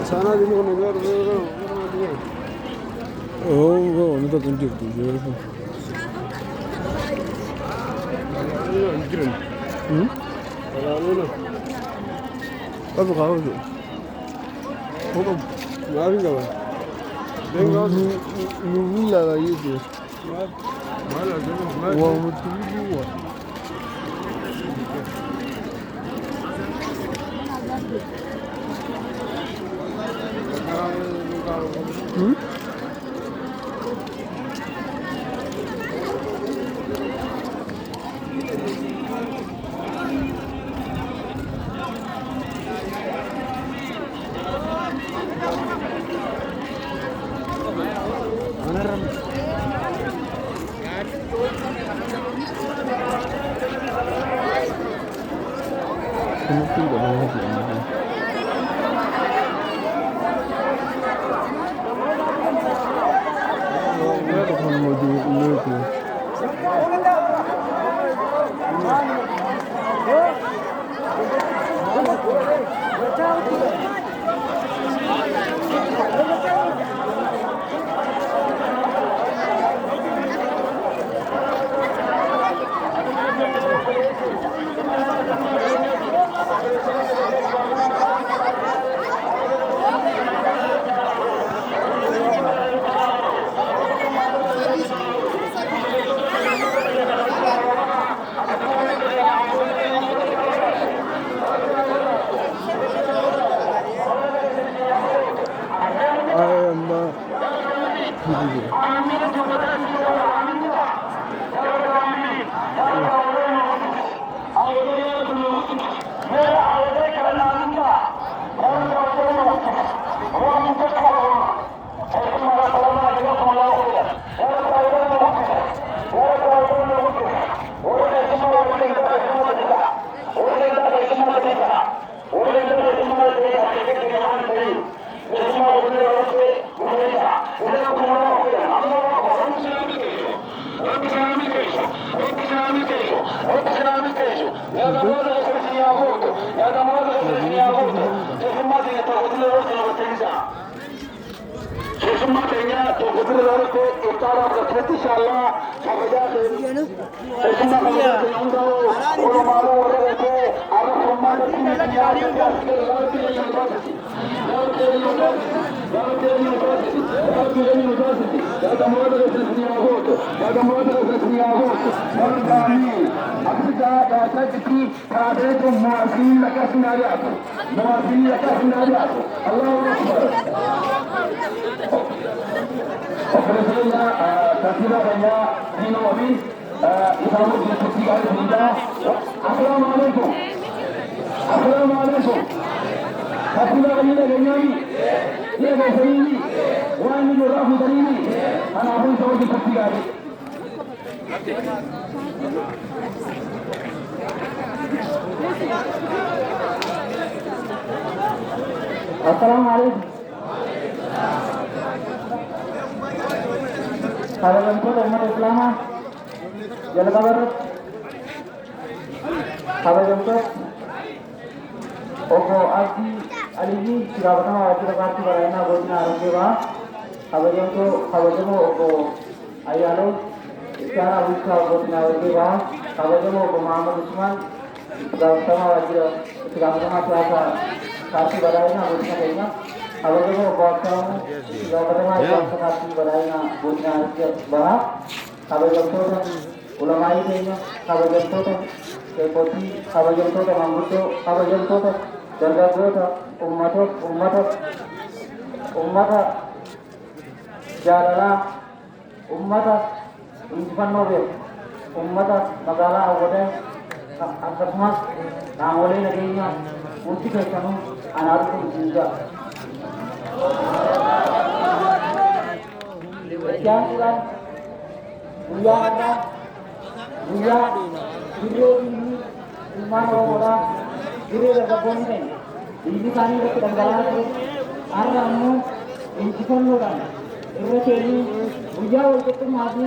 Sana dili ko nagaro. Oh, ano to kunti to? Beautiful. Wala na. Ano ka ho? Opo. Maraming ka ba? Venga, nula la yiti. Mala, wa mutubu wa. Assalamualaikum. Salam umat Islam. Jalan kabar. Salam Oko Aji Aliji Sirabana Wajib Karti Barayana Godina Arundewa. Salam Oko Ayalo Isyara Wika Godina Arundewa. Salam Oko Muhammad Usman Sirabana Wajib Sirabana Plaza Karti Barayana Godina Kenya. Salam Oko Sirabana Wajib Karti Barayana Godina Arundewa. Salam Ulama Kenya. Salam Kepoti, Kabajal Kota, Mambuto, Kabajal Kota, Darga Kota, Ummata, Jalala, Ummata, Injifan Nobel, Ummata, Magala Awade, Akasmas, Nangole Nagina, Uti Kanu, Anarku Jinja. Jangan Buya, video ini iman orang video dapat konten. Ini kami dapat gambaran aramu intikan orang. irra keenya guyyaa walqixxummaa fi